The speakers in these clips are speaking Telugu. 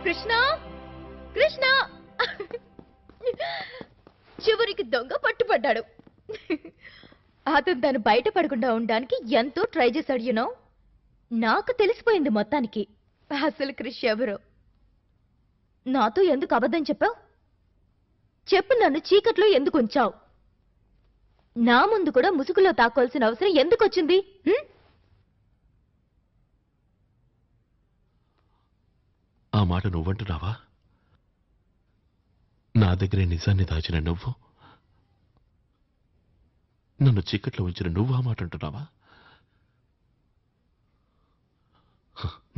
కృష్ణ కృష్ణ చివరికి దొంగ పట్టుపడ్డాడు. అతను తను బయటపడకుండా ఉండడానికి ఎంతో ట్రై చేశాడు. యూనో, నాకు తెలిసిపోయింది మొత్తానికి అసలు క్రిష్ ఎవరో. నాతో ఎందుకు అబద్ధం చెప్పావు? చెప్పు, నన్ను చీకట్లో ఎందుకు ఉంచావు? నా ముందు కూడా ముసుగులో తాకోవాల్సిన అవసరం ఎందుకు వచ్చింది? ఆ మాట నువ్వంటున్నావా? నా దగ్గరే నిజాన్ని దాచిన నువ్వు, నన్ను చీకట్లో ఉంచిన నువ్వు ఆ మాట అంటున్నావా?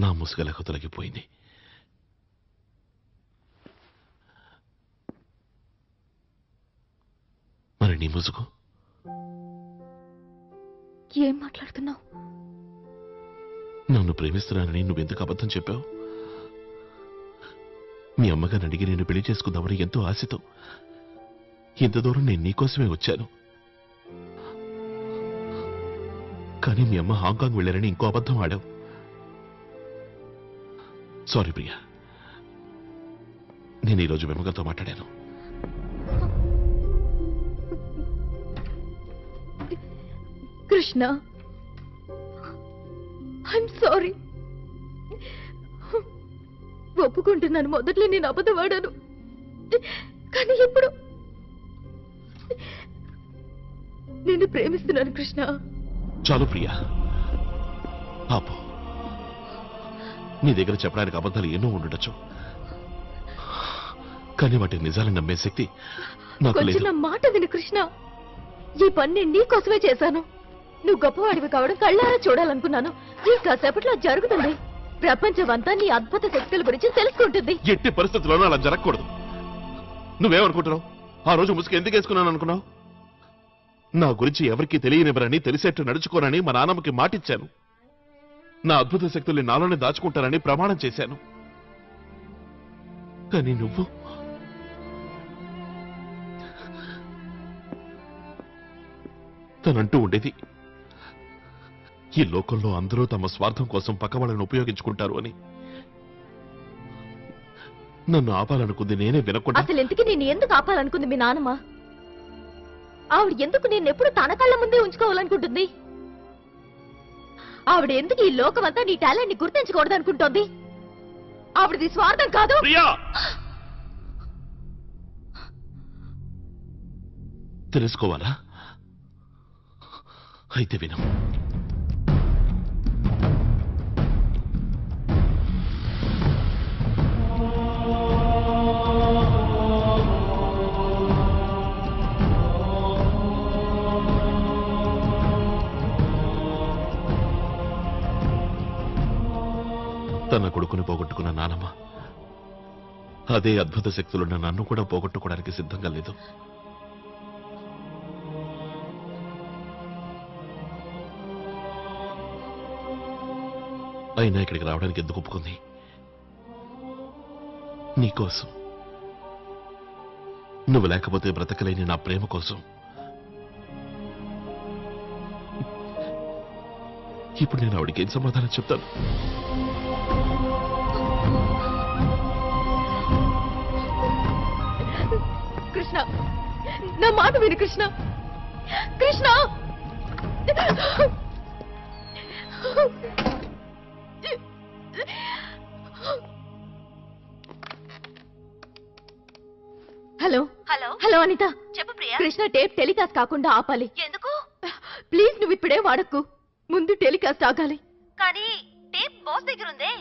నా ముసుగలకు తొలగిపోయింది. మరి నీ ముసుగు? ఏం మాట్లాడుతున్నావు? నన్ను ప్రేమిస్తున్నానని నువ్వెందుకు అబద్ధం చెప్పావు? మీ అమ్మగారిని అడిగి నేను పెళ్లి చేసుకుందామని ఎంతో ఆశతో ఇంత దూరం నేను నీకోసమే వచ్చాను. కానీ మీ అమ్మ హాంకాంగ్ వెళ్ళారని ఇంకో అబద్ధం ఆడావు. సారీ ప్రియా, నేను ఈరోజు వెమ్మగారితో మాట్లాడాను. Krishna, I'm sorry. ఒప్పుకుంటున్నాను, మొదట్లో నేను అబద్ధం ఆడాను. కానీ ఇప్పుడు నేను ప్రేమిస్తున్నాను కృష్ణ. చాలు ప్రియా, ఆపు. నీ దగ్గర చెప్పడానికి అబద్ధాలు ఎన్నో ఉండొచ్చు, కానీ వాటి నిజాలను నమ్మే శక్తి నాకు లేదు. కొంచెం నా మాట విను కృష్ణ. ఈ పని నేను నీకోసమే చేశాను. నువ్వు గొప్పవాడివి కావడం కళ్ళారా చూడాలనుకున్నాను. ఈ కాసేపట్లో జరుగుతుంది. ప్రపంచమంతా నీ అద్భుత శక్తుల గురించి తెలుసుకుంటుంది. ఎట్టి పరిస్థితుల్లోనూ అలా జరగకూడదు. నువ్వేమనుకుంటున్నావు? ఆ రోజు ముసుగు ఎందుకు వేసుకున్నాను అనుకున్నావు? నా గురించి ఎవరికీ తెలియనివ్వరని, తెలిసేట్టు నడుచుకోనని మా నాన్నమ్మకి మాటిచ్చాను. నా అద్భుత శక్తుల్ని నాలోనే దాచుకుంటానని ప్రమాణం చేశాను. కానీ నువ్వు తనంటూ ఉండేది, ఈ లోకంలో అందరూ తమ స్వార్థం కోసం పక్కవాళ్ళను ఉపయోగించుకుంటారు అని. నన్ను ఆపాలనుకుంది నేనే వినకుండా. అసలు ఎందుకు నేను ఎందుకు ఆపాలనుకుంది మీ నాన్నమ్మ? ఆవిడ ఎందుకు నేను ఎప్పుడు తన కళ్ళ ముందే ఉంచుకోవాలనుకుంటుంది? ఆవిడ ఎందుకు ఈ లోకమంతా నీ టాలెంట్ ని గుర్తించకూడదు అనుకుంటోంది? ఆవిడది స్వార్థం కాదు. తెలుసుకోవాలా? అయితే విను. తన కొడుకుని పోగొట్టుకున్న నానమ్మ అదే అద్భుత శక్తులున్న నన్ను కూడా పోగొట్టుకోవడానికి సిద్ధంగా లేదు. అయినా ఇక్కడికి రావడానికి ఎందుకు ఒప్పుకుంది? నీకోసం. నువ్వు లేకపోతే బ్రతకలేని నా ప్రేమ కోసం. ఇప్పుడు నేను ఆవిడికి ఏం సమాధానం చెప్తాను? కృష్ణ, నా మాట విను Krishna. Krishna, hello hello hello Anitha, చెప్పు ప్రియా. కృష్ణ టేప్ టెలికాస్ట్ కాకుండా ఆపాలి. ఎందుకు? ప్లీజ్ నువ్వు ఇప్పుడే వాడకు. ముందు టెలికాస్ట్ ఆగాలి. కానీ టేప్ బాస్ దగ్గర ఉందే.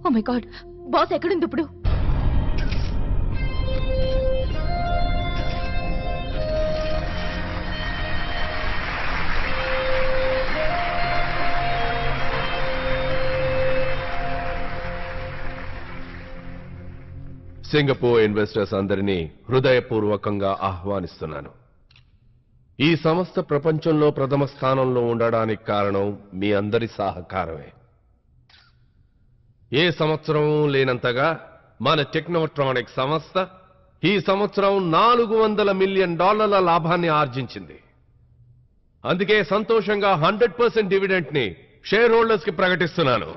ఓ మై గాడ్, బాస్ ఎక్కడుంది ఇప్పుడు? సింగపూర్ ఇన్వెస్టర్స్ అందరినీ హృదయపూర్వకంగా ఆహ్వానిస్తున్నాను. ఈ సంస్థ ప్రపంచంలో ప్రథమ స్థానంలో ఉండడానికి కారణం మీ అందరి సహకారమే. ఏ సంవత్సరం లేనంతగా మన టెక్నోట్రానిక్ సంస్థ ఈ సంవత్సరం $400 మిలియన్ లాభాన్ని ఆర్జించింది. అందుకే సంతోషంగా 100% డివిడెంట్ ని షేర్ హోల్డర్స్ కి ప్రకటిస్తున్నాను.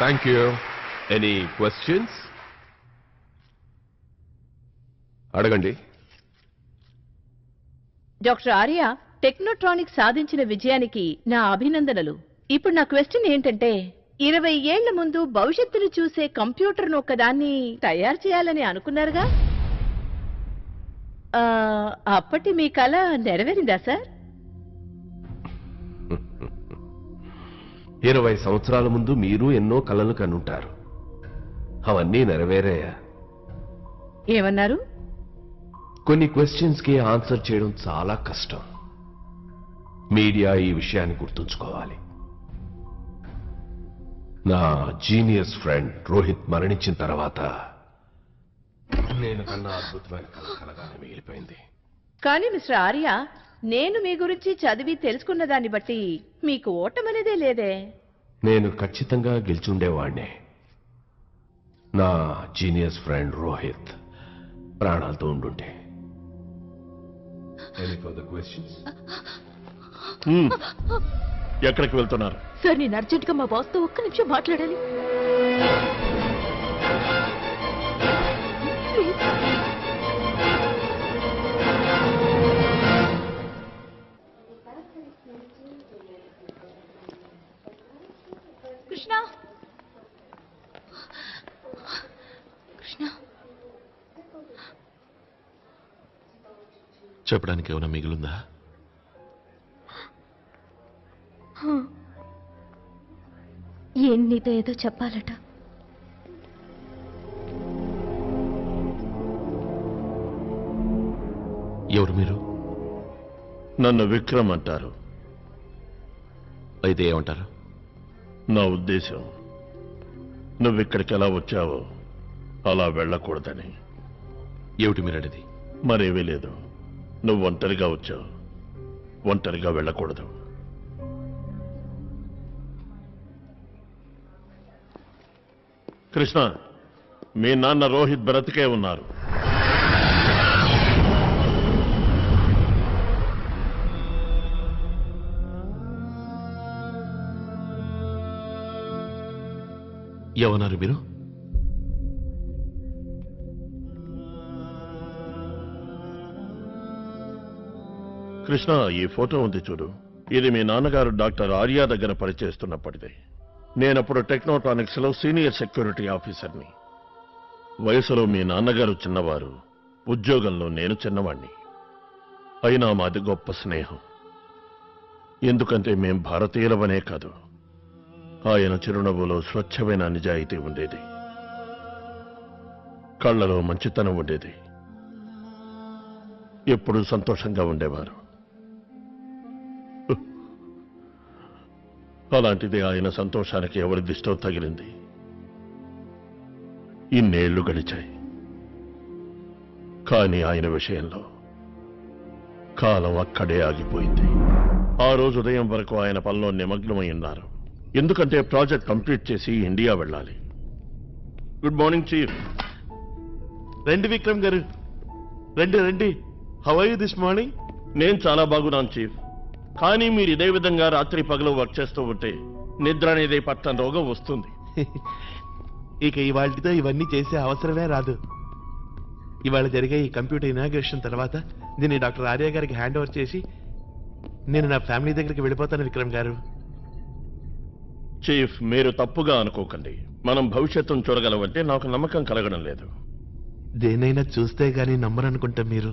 Thank you. Any questions? అడగండి. డాక్టర్ ఆర్య, టెక్నోట్రానిక్ సాధించిన విజయానికి నా అభినందనలు. ఇప్పుడు నా క్వశ్చన్ ఏంటంటే, 20 ఏళ్ల ముందు భవిష్యత్తును చూసే కంప్యూటర్ను ఒక్కదాన్ని తయారు చేయాలని అనుకున్నారుగా, అప్పటి మీ కల నెరవేరిందా సార్? 20 సంవత్సరాల ముందు మీరు ఎన్నో కలలు కనుంటారు. అవన్నీ నెరవేరాయా? ఏమన్నారు? కొన్ని క్వశ్చన్స్ కి ఆన్సర్ చేయడం చాలా కష్టం. మీడియా ఈ విషయాన్ని గుర్తుంచుకోవాలి. నా జీనియస్ ఫ్రెండ్ రోహిత్ మరణించిన తర్వాత నేను కన్నా అద్భుతమైన కళ కలగానే మిగిలిపోయింది. కానీ మిస్టర్ ఆర్య, నేను మీ గురించి చదివి తెలుసుకున్న దాన్ని బట్టి మీకు ఓటమనేదే లేదే. నేను ఖచ్చితంగా గెలిచుండేవాణ్ణే. నా జీనియస్ ఫ్రెండ్ రోహిత్ ప్రాణాలతో ఉండుంటే. ఎక్కడికి వెళ్తున్నారు? సార్, నేను అర్జెంట్ గా మా బాస్తో ఒక్క నిమిషం మాట్లాడాలి. ప్లీజ్. కృష్ణ, కృష్ణ, చెప్పడానికి ఏమైనా మిగిలిందా? ఏం నీతో ఏదో చెప్పాలట. ఎవరు మీరు? నన్ను విక్రమ్ అంటారు. అయితే ఏమంటారు? నా ఉద్దేశం, నువ్విక్కడికి ఎలా వచ్చావో అలా వెళ్ళకూడదని. ఏమిటి మీరనేది? మరేమీ లేదు. నువ్వు ఒంటరిగా వచ్చావు, ఒంటరిగా వెళ్ళకూడదు. కృష్ణ, మీ నాన్న రోహిత్ బ్రతికే ఉన్నారు. ఏమన్నారు మీరు? కృష్ణ, ఈ ఫోటో ఉంది చూడు. ఇది మీ నాన్నగారు డాక్టర్ ఆర్య దగ్గర పనిచేస్తున్నప్పటిది. నేనప్పుడు టెక్నోట్రానిక్స్ లో సీనియర్ సెక్యూరిటీ ఆఫీసర్ని. వయసులో మీ నాన్నగారు చిన్నవారు, ఉద్యోగంలో నేను చిన్నవాణ్ణి. అయినా మాది గొప్ప స్నేహం. ఎందుకంటే మేం భారతీయులవనే కాదు, ఆయన చిరునవ్వులో స్వచ్ఛమైన నిజాయితీ ఉండేది, కళ్ళలో మంచితనం ఉండేది, ఎప్పుడూ సంతోషంగా ఉండేవారు. అలాంటిది ఆయన సంతోషానికి ఎవరి దిష్టో తగిలింది. ఇన్నేళ్లు గడిచాయి. కానీ ఆయన విషయంలో కాలం అక్కడే ఆగిపోయింది. ఆ రోజు ఉదయం వరకు ఆయన పనిలో నిమగ్నమై ఉన్నారు. ఎందుకంటే ప్రాజెక్ట్ కంప్లీట్ చేసి ఇండియా వెళ్ళాలి. Good morning chief. రండి విక్రమ్ గారు, రండి రండి. How are you this morning? నేను చాలా బాగున్నాను చీఫ్. కానీ మీరు ఇదే విధంగా రాత్రి పగలు వర్క్ చేస్తూ ఉంటే నిద్ర అనేది పట్టని రోగం వస్తుంది. ఇక ఇవాళతో ఇవన్నీ చేసే అవసరమే రాదు. ఇవాళ జరిగే ఈ కంప్యూటర్ ఇనాగ్రేషన్ తర్వాత దీన్ని డాక్టర్ ఆర్య గారికి హ్యాండ్ ఓవర్ చేసి నేను నా ఫ్యామిలీ దగ్గరికి వెళ్ళిపోతాను విక్రమ్ గారు. చీఫ్, మీరు తప్పుగా అనుకోకండి. మనం భవిష్యత్తును చూడగలమంటే నాకు నమ్మకం కలగడం లేదు. దేనైనా చూస్తే గానీ నమ్మరనుకుంటా. మీరు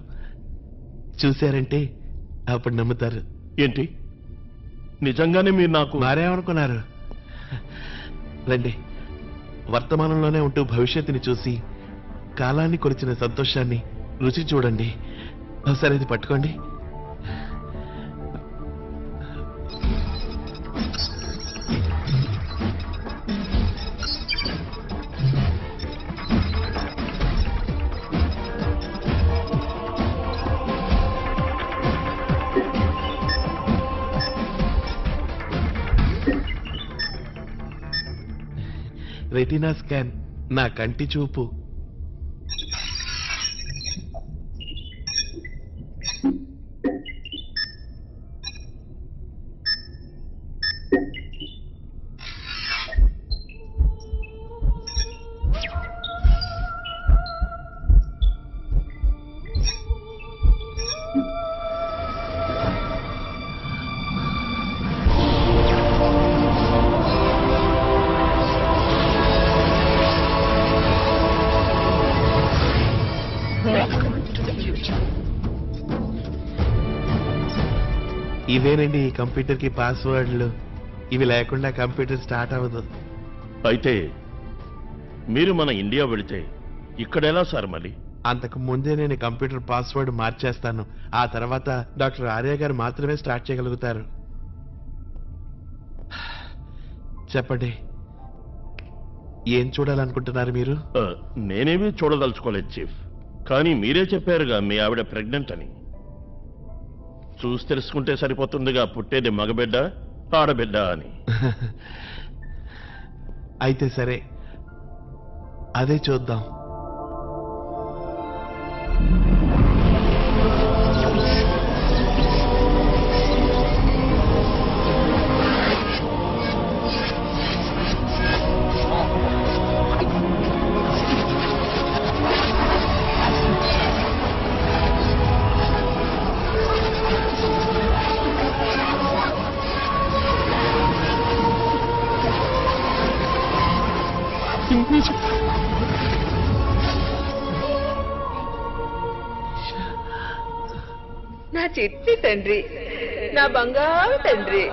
చూశారంటే అప్పుడు నమ్ముతారు. ఏంటి, నిజంగానే మీరు నాకు? మారేమనుకున్నారు? రండి, వర్తమానంలోనే ఉంటూ భవిష్యత్తుని చూసి కాలాన్ని కొలిచిన సంతోషాన్ని రుచి చూడండి. ఒకసారి ఇది పట్టుకోండి. రెటీనా స్కాన్, నా కంటి చూపు. ఇవేనండి ఈ కంప్యూటర్ కి పాస్వర్డ్లు. ఇవి లేకుండా కంప్యూటర్ స్టార్ట్ అవ్వదు. అయితే మీరు మన ఇండియా వెళితే ఇక్కడెలా సార్ మళ్ళీ? అంతకు ముందే నేను కంప్యూటర్ పాస్వర్డ్ మార్చేస్తాను. ఆ తర్వాత డాక్టర్ ఆర్య గారు మాత్రమే స్టార్ట్ చేయగలుగుతారు. చెప్పండి, ఏం చూడాలనుకుంటున్నారు మీరు? నేనేమీ చూడదలుచుకోలేదు చీఫ్. కానీ మీరే చెప్పారుగా మీ ఆవిడ ప్రెగ్నెంట్ అని. చూసి తెలుసుకుంటే సరిపోతుందిగా పుట్టేది మగబిడ్డ ఆడబిడ్డ అని. అయితే సరే, అదే చూద్దాం. నా చిట్టి తండ్రి, నా బంగారు తండ్రి.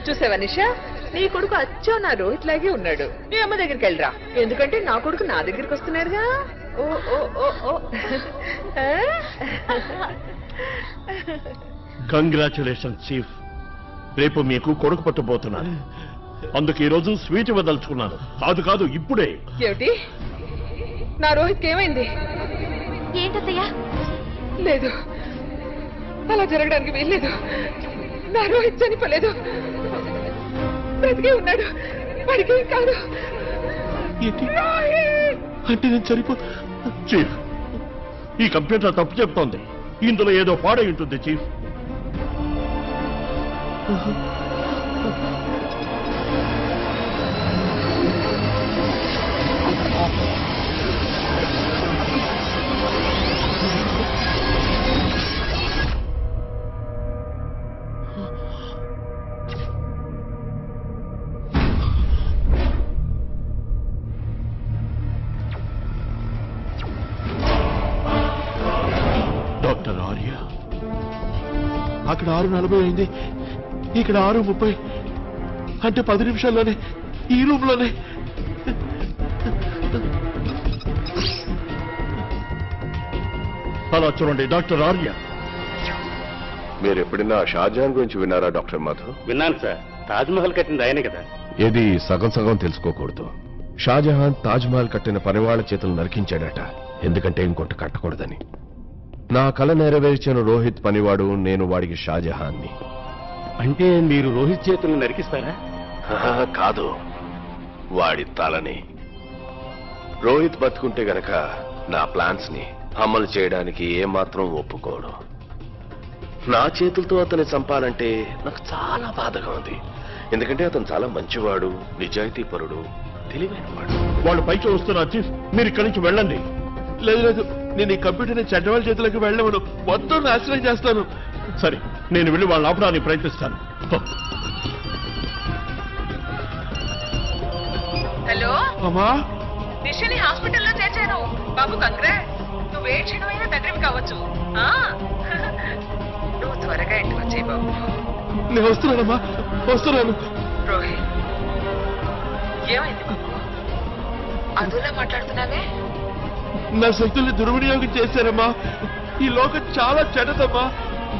చూసావా నిషా, నీ కొడుకు అచ్చో నా రోహిత్ లాగే ఉన్నాడు. నీ అమ్మ దగ్గరికి వెళ్ళరా, ఎందుకంటే నా కొడుకు నా దగ్గరికి వస్తున్నాడుగా. ఓ ఓ ఓ ఓ. Congratulation chief. రేపు మీకు కొడుకు పట్టబోతున్నాను. అందుకు ఈ రోజు స్వీట్ ఇవ్వదలుచుకున్నాను. కాదు కాదు, ఇప్పుడే. ఏమిటి? నా రోహిత్కి ఏమైంది? ఏంటత్తయ్యా? లేదు, అలా జరగడానికి వీల్లేదు. నా రోహిత్ చనిపోలేదు, బ్రతికే ఉన్నాడు. వాడికి ఏం కాదు. అంటే నేను చనిపో. చీఫ్, ఈ కంప్యూటర్ తప్పు చెప్తోంది. ఇందులో ఏదో పాడై ఉంటుంది చీఫ్. డాక్టర్ ఆర్య, అక్కడ 6:40 అయింది, ఇక్కడ 6:30. అంటే 10 నిమిషాల్లోనే ఈ రూమ్ లోనే. అలా చూడండి డాక్టర్ ఆర్య. మీరు ఎప్పుడైనా షాజహాన్ గురించి విన్నారా డాక్టర్ మధు? విన్నాను సార్. తాజ్మహల్ కట్టింది ఆయనే కదా. ఏది సగం సగం తెలుసుకోకూడదు. షాజహాన్ తాజ్మహల్ కట్టిన పనివాళ్ల చేతులు నరికించాడట, ఎందుకంటే ఇంకొంటి కట్టకూడదని. నా కల నెరవేర్చిన రోహిత్ పనివాడు, నేను వాడికి షాజహాన్ని. అంటే మీరు రోహిత్ చేతులను నరికిస్తారా? కాదు, వాడి తలని. రోహిత్ బతుకుంటే గనక నా ప్లాన్స్ ని అమలు చేయడానికి ఏమాత్రం ఒప్పుకోడు. నా చేతులతో అతన్ని చంపాలంటే నాకు చాలా బాధగా ఉంది. ఎందుకంటే అతను చాలా మంచివాడు, నిజాయితీపరుడు, తెలివైనవాడు. వాళ్ళు పైకి వస్తున్నారు చీఫ్. మీరు ఇక్కడి నుంచి వెళ్ళండి. లేదు లేదు, నేను ఈ కంప్యూటర్ని చెడ్డవాళ్ళ చేతులకు వెళ్ళవను. మొత్తం నాశనం చేస్తాను. సరే, నేను వెళ్ళి వాళ్ళని ఆపడానికి ప్రయత్నిస్తాను. హలో, అమ్మా, నిషని హాస్పిటల్లో చేర్చాను. బాబు కంగ్రాట్స్, నువ్వు ఏ క్షణమైనా తండ్రివి కావచ్చు. నువ్వు త్వరగా ఇంటికి వచ్చేయి బాబు. నేను వస్తున్నానమ్మా, వస్తున్నాను. రోహిత్, ఏమైంది బాబు? అదులా మాట్లాడుతున్నావే? నా శక్తుల్ని దుర్వినియోగం చేశారమ్మా. ఈ లోకం చాలా చెడ్డదమ్మా.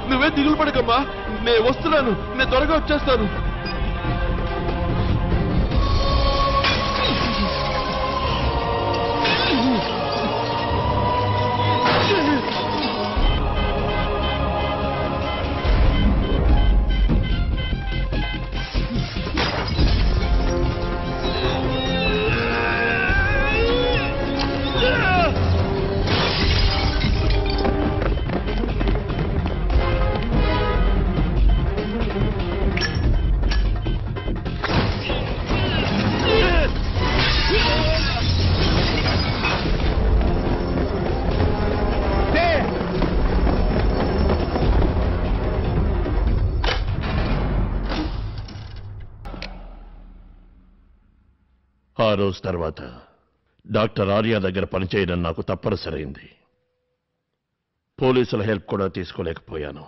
నువ్వే దిగులు పడకమ్మా, నేను వస్తున్నాను. నేను త్వరగా వచ్చేస్తాను. ఆ రోజు తర్వాత డాక్టర్ ఆర్య దగ్గర పనిచేయడం నాకు తప్పనిసరైంది. పోలీసుల హెల్ప్ కూడా తీసుకోలేకపోయాను.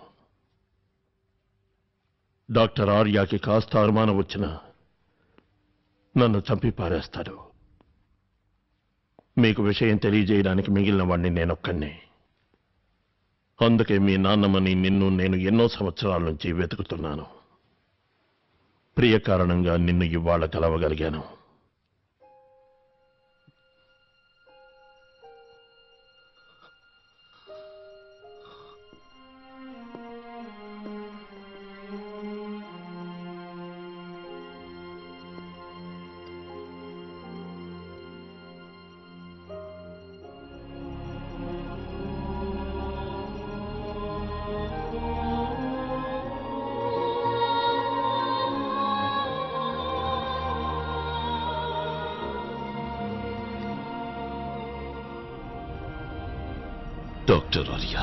డాక్టర్ ఆర్యాకి కాస్త అనుమానం వచ్చినా నన్ను చంపి పారేస్తాడు. మీకు విషయం తెలియజేయడానికి మిగిలిన వాడిని నేనొక్కనే. అందుకే మీ నాన్నమ్మని నిన్ను నేను ఎన్నో సంవత్సరాల నుంచి వెతుకుతున్నాను. ప్రియ కారణంగా నిన్ను ఇవాళ కలవగలిగాను. డాక్టర్ ఆర్య,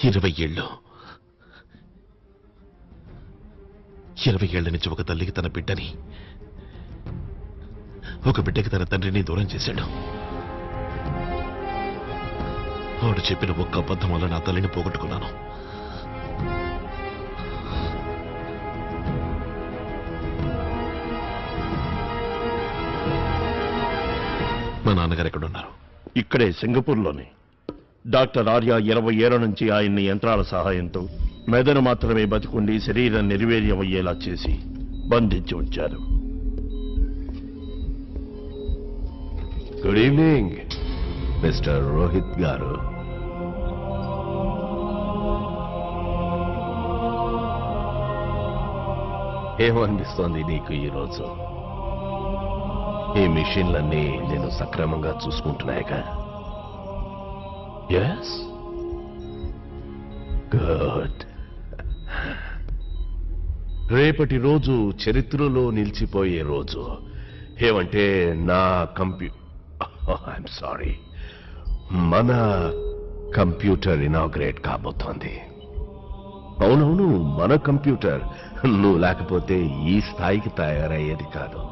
20 ఏళ్ల నుంచి ఒక తల్లికి తన బిడ్డని, ఒక బిడ్డకి తన తండ్రిని దూరం చేశాడు. వాడు చెప్పిన ఒక్క అబద్ధం వల్ల నా తల్లిని పోగొట్టుకున్నాను. మా నాన్నగారు ఎక్కడున్నారు? ఇక్కడే సింగపూర్లోనే. డాక్టర్ ఆర్య 20 ఏళ్ల నుంచి ఆయన్ని యంత్రాల సహాయంతో మెదడు మాత్రమే బతికుండి శరీరం నిర్వీర్యమయ్యేలా చేసి బంధించి ఉంచారు. గుడ్ ఈవినింగ్ మిస్టర్ రోహిత్ గారు. ఏమనిపిస్తోంది నీకు ఈరోజు? ఈ మిషన్లన్నీ నేను సక్రమంగా చూసుకుంటున్నాయిగా? Yes, good. రేపటి రోజు చరిత్రలో నిలిచిపోయే రోజు. ఏమంటే నా ఐఎమ్ సారీ, మన కంప్యూటర్ ఇనాగ్రేట్ కాబోతోంది. అవునవును, మన కంప్యూటర్. నువ్వు లేకపోతే ఈ స్థాయికి తయారయ్యేది కాదు.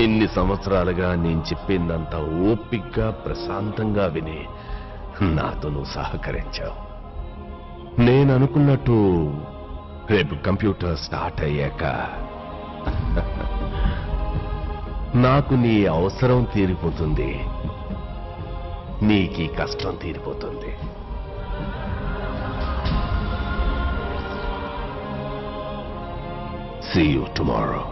ఇన్ని సంవత్సరాలుగా నేను చెప్పిందంతా ఓపిగ్గా ప్రశాంతంగా విని నాతో నువ్వు సహకరించావు. నేను అనుకున్నట్టు రేపు కంప్యూటర్ స్టార్ట్ అయ్యాక నాకు నీ అవసరం తీరిపోతుంది, నీకీ కష్టం తీరిపోతుంది. See you tomorrow.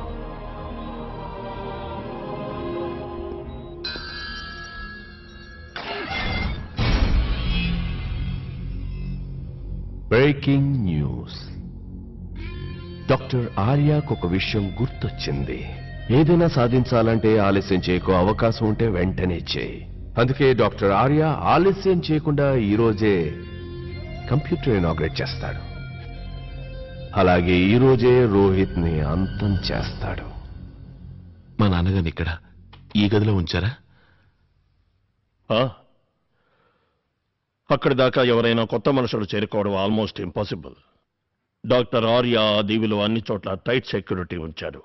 Breaking news. Doctor ఆర్యాకు ఒక విషయం గుర్తొచ్చింది. ఏదైనా సాధించాలంటే ఆలస్యం చేయకు, అవకాశం ఉంటే వెంటనే చేయి. అందుకే డాక్టర్ ఆర్య ఆలస్యం చేయకుండా ఈరోజే కంప్యూటర్ ఇనాగ్రేట్ చేస్తాడు. అలాగే ఈరోజే రోహిత్ ని అంతం చేస్తాడు. మా నాన్నగారిని ఇక్కడ ఈ గదిలో ఉంచారా? అక్కడి దాకా ఎవరైనా కొత్త మనుషులు చేరుకోవడం ఆల్మోస్ట్ ఇంపాసిబుల్. డాక్టర్ ఆర్య ఆ దీవిలో అన్ని చోట్ల టైట్ సెక్యూరిటీ ఉంచాడు.